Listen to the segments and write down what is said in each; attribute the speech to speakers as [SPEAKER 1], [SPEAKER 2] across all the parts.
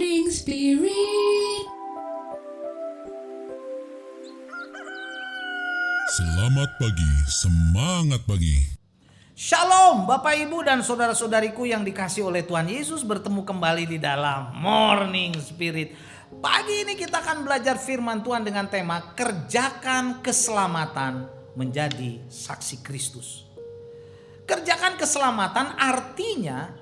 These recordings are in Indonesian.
[SPEAKER 1] Morning Spirit.
[SPEAKER 2] Selamat pagi, semangat pagi.
[SPEAKER 3] Shalom Bapak Ibu dan saudara-saudariku yang dikasih oleh Tuhan Yesus, bertemu kembali di dalam Morning Spirit. Pagi ini kita akan belajar firman Tuhan dengan tema kerjakan keselamatan menjadi saksi Kristus. Kerjakan keselamatan artinya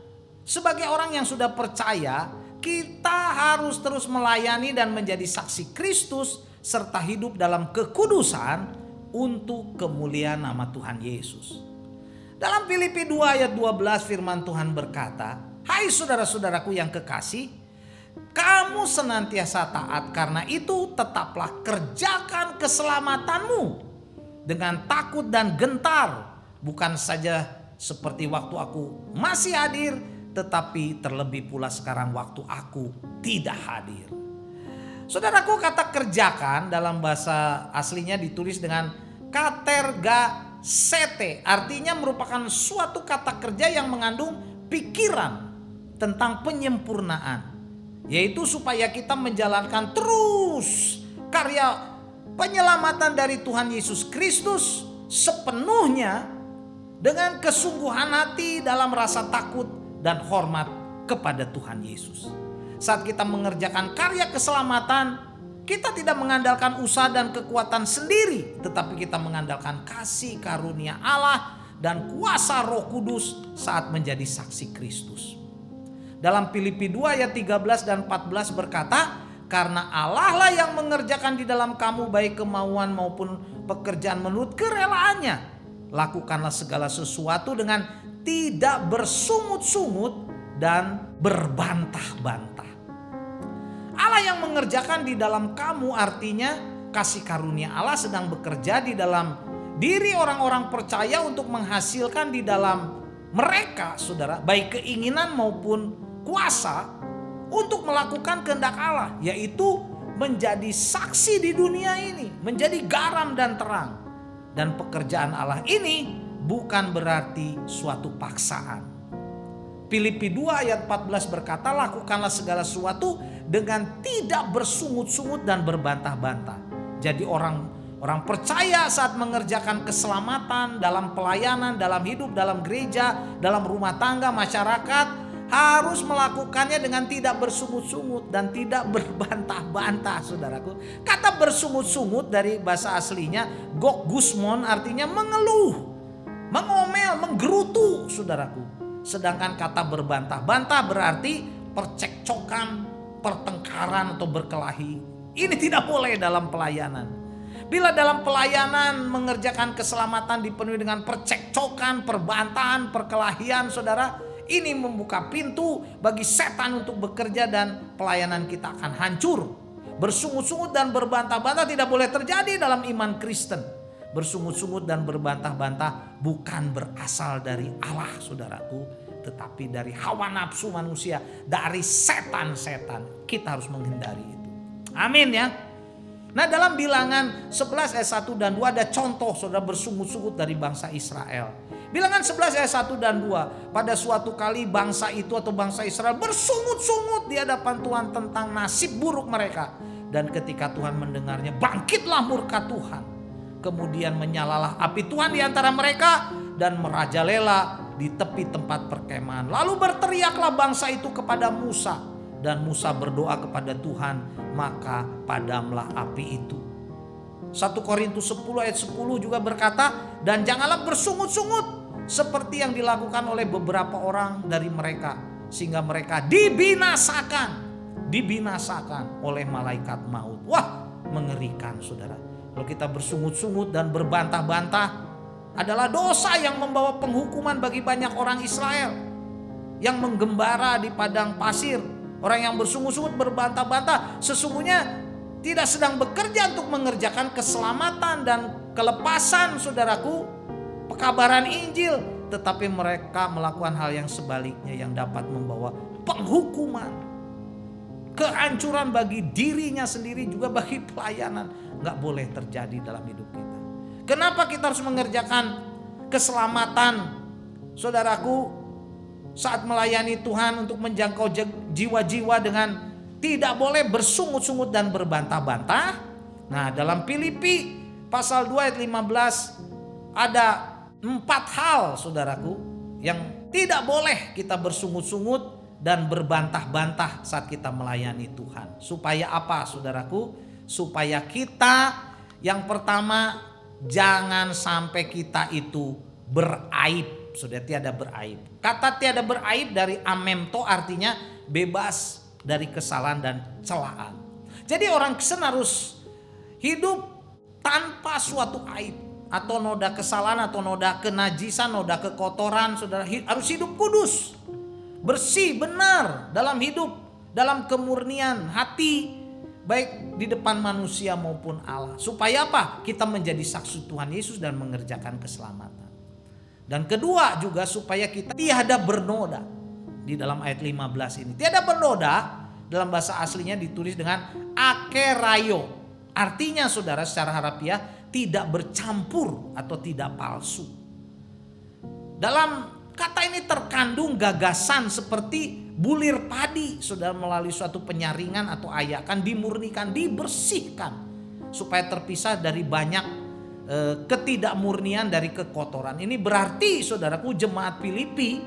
[SPEAKER 3] sebagai orang yang sudah percaya, kita harus terus melayani dan menjadi saksi Kristus serta hidup dalam kekudusan untuk kemuliaan nama Tuhan Yesus. Dalam Filipi 2 ayat 12 firman Tuhan berkata, "Hai saudara-saudaraku yang kekasih, kamu senantiasa taat, karena itu tetaplah kerjakan keselamatanmu dengan takut dan gentar, bukan saja seperti waktu aku masih hadir, tetapi terlebih pula sekarang waktu aku tidak hadir." Saudaraku, kata kerjakan dalam bahasa aslinya ditulis dengan katergasete, artinya merupakan suatu kata kerja yang mengandung pikiran tentang penyempurnaan, yaitu supaya kita menjalankan terus karya penyelamatan dari Tuhan Yesus Kristus sepenuhnya dengan kesungguhan hati dalam rasa takut dan hormat kepada Tuhan Yesus. Saat kita mengerjakan karya keselamatan, kita tidak mengandalkan usaha dan kekuatan sendiri, tetapi kita mengandalkan kasih karunia Allah dan kuasa Roh Kudus saat menjadi saksi Kristus. Dalam Filipi 2 ayat 13 dan 14 berkata, "Karena Allah lah yang mengerjakan di dalam kamu baik kemauan maupun pekerjaan menurut kerelaannya. Lakukanlah segala sesuatu dengan tidak bersungut-sungut dan berbantah-bantah." Allah yang mengerjakan di dalam kamu artinya kasih karunia Allah sedang bekerja di dalam diri orang-orang percaya untuk menghasilkan di dalam mereka, saudara, baik keinginan maupun kuasa untuk melakukan kehendak Allah, yaitu menjadi saksi di dunia ini, menjadi garam dan terang. Dan pekerjaan Allah ini bukan berarti suatu paksaan. Filipi 2 ayat 14 berkata, "Lakukanlah segala sesuatu dengan tidak bersungut-sungut dan berbantah-bantah." Jadi orang percaya saat mengerjakan keselamatan dalam pelayanan, dalam hidup, dalam gereja, dalam rumah tangga, masyarakat, harus melakukannya dengan tidak bersungut-sungut dan tidak berbantah-bantah, saudaraku. Kata bersungut-sungut dari bahasa aslinya gokgusmon, artinya mengeluh, mengomel, menggerutu, saudaraku. Sedangkan kata berbantah-bantah berarti percekcokan, pertengkaran atau berkelahi. Ini tidak boleh dalam pelayanan. Bila dalam pelayanan mengerjakan keselamatan dipenuhi dengan percekcokan, perbantahan, perkelahian, saudara, ini membuka pintu bagi setan untuk bekerja dan pelayanan kita akan hancur. Bersungut-sungut dan berbantah-bantah tidak boleh terjadi dalam iman Kristen. Bersungut-sungut dan berbantah-bantah bukan berasal dari Allah, saudaraku, tetapi dari hawa nafsu manusia, dari setan-setan. Kita harus menghindari itu. Amin ya. Nah, dalam Bilangan 11 ayat 1 dan 2 ada contoh, saudara, bersungut-sungut dari bangsa Israel. Bilangan 11 ayat 1 dan 2. "Pada suatu kali bangsa itu atau bangsa Israel bersungut-sungut di hadapan Tuhan tentang nasib buruk mereka. Dan ketika Tuhan mendengarnya, bangkitlah murka Tuhan. Kemudian menyalalah api Tuhan di antara mereka dan merajalela di tepi tempat perkemahan. Lalu berteriaklah bangsa itu kepada Musa, dan Musa berdoa kepada Tuhan, maka padamlah api itu." 1 Korintus 10 ayat 10 juga berkata, "Dan janganlah bersungut-sungut seperti yang dilakukan oleh beberapa orang dari mereka, sehingga mereka dibinasakan oleh malaikat maut." Wah, mengerikan, saudara. Kalau kita bersungut-sungut dan berbantah-bantah adalah dosa yang membawa penghukuman bagi banyak orang Israel yang menggembara di padang pasir. Orang yang bersungut-sungut berbantah-bantah sesungguhnya tidak sedang bekerja untuk mengerjakan keselamatan dan kelepasan, saudaraku, pekabaran Injil, tetapi mereka melakukan hal yang sebaliknya yang dapat membawa penghukuman, kehancuran bagi dirinya sendiri juga bagi pelayanan. Nggak boleh terjadi dalam hidup kita. Kenapa kita harus mengerjakan keselamatan, saudaraku, saat melayani Tuhan untuk menjangkau jiwa-jiwa dengan tidak boleh bersungut-sungut dan berbantah-bantah. Nah, dalam Filipi pasal 2 ayat 15 ada 4 hal saudaraku yang tidak boleh kita bersungut-sungut dan berbantah-bantah saat kita melayani Tuhan. Supaya apa saudaraku? Supaya kita yang pertama jangan sampai kita itu beraib. Sudah tiada beraib. Kata tiada beraib dari amemto artinya bebas dari kesalahan dan celaan. Jadi orang Kristen harus hidup tanpa suatu aib atau noda kesalahan atau noda kenajisan, noda kekotoran. Saudara harus hidup kudus, bersih, benar dalam hidup, dalam kemurnian hati, baik di depan manusia maupun Allah. Supaya apa? Kita menjadi saksi Tuhan Yesus dan mengerjakan keselamatan. Dan kedua juga supaya kita tiada bernoda. Di dalam ayat 15 ini tiada bernoda dalam bahasa aslinya ditulis dengan akerayo. Artinya saudara secara harafiah tidak bercampur atau tidak palsu. Dalam kata ini terkandung gagasan seperti bulir padi, saudara, melalui suatu penyaringan atau ayakan dimurnikan, dibersihkan supaya terpisah dari banyak ketidakmurnian, dari kekotoran. Ini berarti saudaraku jemaat Filipi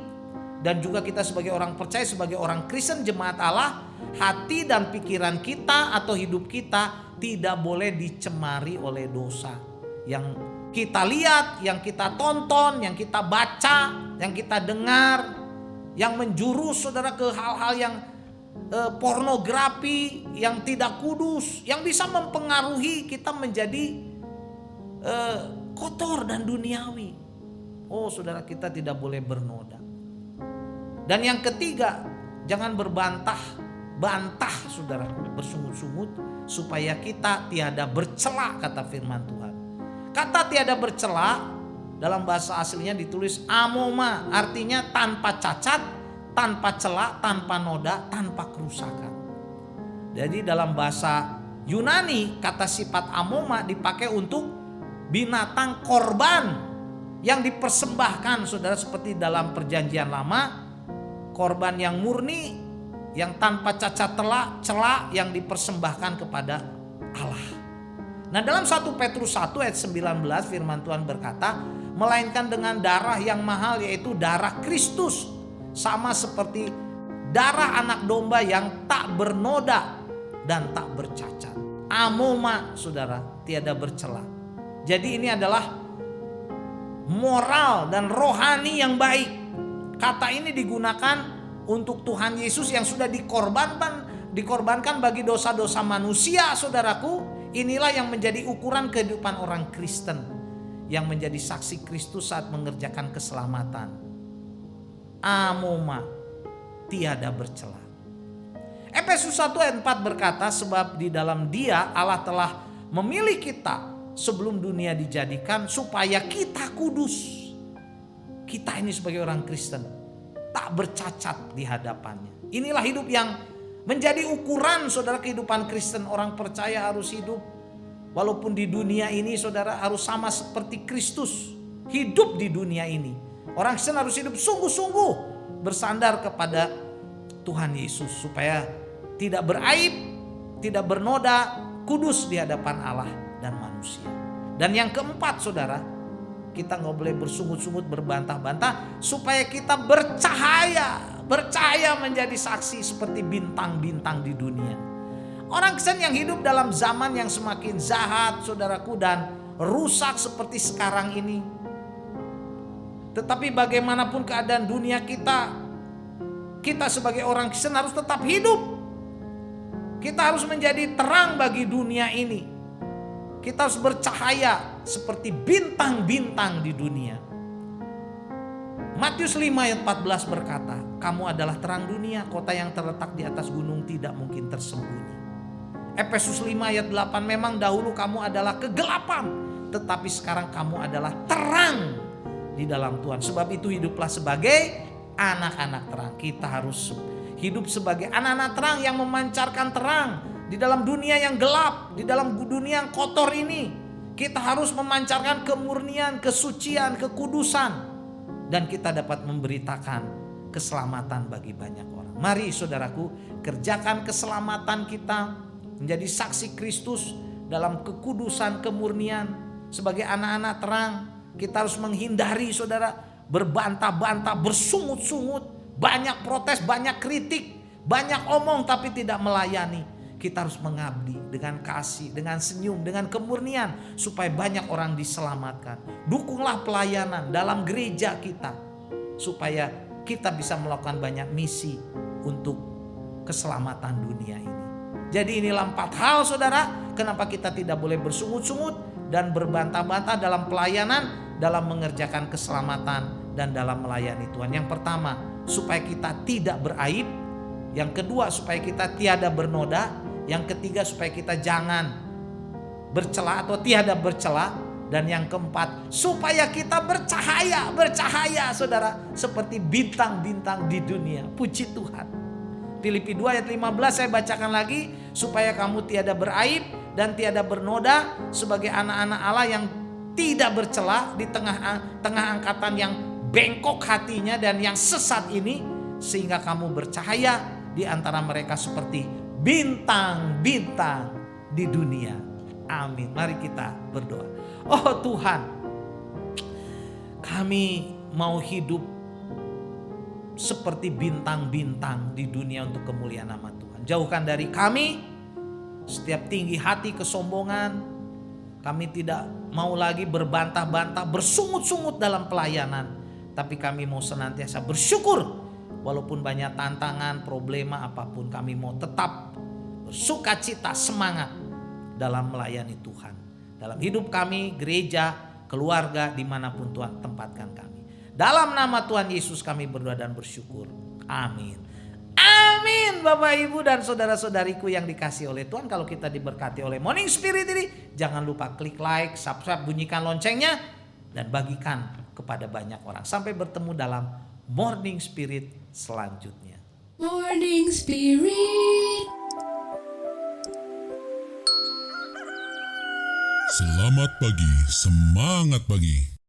[SPEAKER 3] dan juga kita sebagai orang percaya, sebagai orang Kristen jemaat Allah, hati dan pikiran kita atau hidup kita tidak boleh dicemari oleh dosa. Yang kita lihat, yang kita tonton, yang kita baca, yang kita dengar, yang menjurus saudara ke hal-hal yang pornografi, yang tidak kudus, yang bisa mempengaruhi kita menjadi kotor dan duniawi. Oh saudara, kita tidak boleh bernoda. Dan yang ketiga, jangan berbantah saudara, bersungut-sungut, supaya kita tiada bercela, kata firman Tuhan. Kata tiada bercela dalam bahasa aslinya ditulis amoma, artinya tanpa cacat, tanpa cela, tanpa noda, tanpa kerusakan. Jadi dalam bahasa Yunani kata sifat amoma dipakai untuk binatang korban yang dipersembahkan saudara, seperti dalam perjanjian lama korban yang murni, yang tanpa cacat cela, yang dipersembahkan kepada Allah. Nah dalam 1 Petrus 1 ayat 19 firman Tuhan berkata, melainkan dengan darah yang mahal, yaitu darah Kristus, sama seperti darah anak domba yang tak bernoda dan tak bercacat. Amoma saudara, tiada bercela. Jadi ini adalah moral dan rohani yang baik. Kata ini digunakan untuk Tuhan Yesus yang sudah dikorbankan bagi dosa-dosa manusia, saudaraku. Inilah yang menjadi ukuran kehidupan orang Kristen yang menjadi saksi Kristus saat mengerjakan keselamatan. Amoma, tiada bercela. Efesus 1 ayat 4 berkata, sebab di dalam Dia Allah telah memilih kita sebelum dunia dijadikan supaya kita kudus. Kita ini sebagai orang Kristen tak bercacat di hadapannya. Inilah hidup yang menjadi ukuran saudara kehidupan Kristen. Orang percaya harus hidup walaupun di dunia ini saudara harus sama seperti Kristus hidup di dunia ini. Orang Kristen harus hidup sungguh-sungguh bersandar kepada Tuhan Yesus supaya tidak beraib, tidak bernoda, kudus di hadapan Allah dan manusia. Dan yang keempat saudara, kita nggak boleh bersungut-sungut, berbantah-bantah, supaya kita bercahaya menjadi saksi seperti bintang-bintang di dunia. Orang Kristen yang hidup dalam zaman yang semakin jahat saudaraku dan rusak seperti sekarang ini. Tetapi bagaimanapun keadaan dunia kita sebagai orang Kristen harus tetap hidup. Kita harus menjadi terang bagi dunia ini. Kita harus bercahaya seperti bintang-bintang di dunia. Matius 5 ayat 14 berkata, kamu adalah terang dunia, kota yang terletak di atas gunung tidak mungkin tersembunyi. Efesus 5 ayat 8, memang dahulu kamu adalah kegelapan, tetapi sekarang kamu adalah terang di dalam Tuhan. Sebab itu hiduplah sebagai anak-anak terang. Kita harus hidup sebagai anak-anak terang yang memancarkan terang di dalam dunia yang gelap, di dalam dunia yang kotor ini. Kita harus memancarkan kemurnian, kesucian, kekudusan. Dan kita dapat memberitakan keselamatan bagi banyak orang. Mari saudaraku, kerjakan keselamatan kita menjadi saksi Kristus dalam kekudusan, kemurnian. Sebagai anak-anak terang, kita harus menghindari saudara berbantah-bantah, bersungut-sungut, banyak protes, banyak kritik, banyak omong tapi tidak melayani. Kita harus mengabdi dengan kasih, dengan senyum, dengan kemurnian supaya banyak orang diselamatkan. Dukunglah pelayanan dalam gereja kita supaya kita bisa melakukan banyak misi untuk keselamatan dunia ini. Jadi inilah 4 hal saudara, kenapa kita tidak boleh bersungut-sungut dan berbantah-bantah dalam pelayanan, dalam mengerjakan keselamatan dan dalam melayani Tuhan. Yang pertama, supaya kita tidak beraib. Yang kedua, supaya kita tiada bernoda. Yang ketiga, supaya kita jangan bercela atau tiada bercela. Dan yang keempat, supaya kita bercahaya saudara, seperti bintang-bintang di dunia. Puji Tuhan. Filipi 2 ayat 15 saya bacakan lagi, supaya kamu tiada beraib dan tiada bernoda sebagai anak-anak Allah yang tidak bercela di tengah angkatan yang bengkok hatinya dan yang sesat ini, sehingga kamu bercahaya di antara mereka seperti bintang-bintang di dunia. Amin. Mari kita berdoa. Oh Tuhan, kami mau hidup seperti bintang-bintang di dunia untuk kemuliaan nama Tuhan. Jauhkan dari kami setiap tinggi hati, kesombongan. Kami tidak mau lagi berbantah-bantah, bersungut-sungut dalam pelayanan. Tapi kami mau senantiasa bersyukur. Walaupun banyak tantangan, problema apapun, kami mau tetap bersukacita, semangat dalam melayani Tuhan. Dalam hidup kami, gereja, keluarga, dimanapun Tuhan tempatkan kami. Dalam nama Tuhan Yesus kami berdoa dan bersyukur. Amin. Amin. Bapak, Ibu, dan saudara-saudariku yang dikasihi oleh Tuhan. Kalau kita diberkati oleh Morning Spirit ini, jangan lupa klik like, subscribe, bunyikan loncengnya, dan bagikan kepada banyak orang. Sampai bertemu dalam Morning Spirit selanjutnya.
[SPEAKER 1] Morning Spirit.
[SPEAKER 2] Selamat pagi, semangat pagi.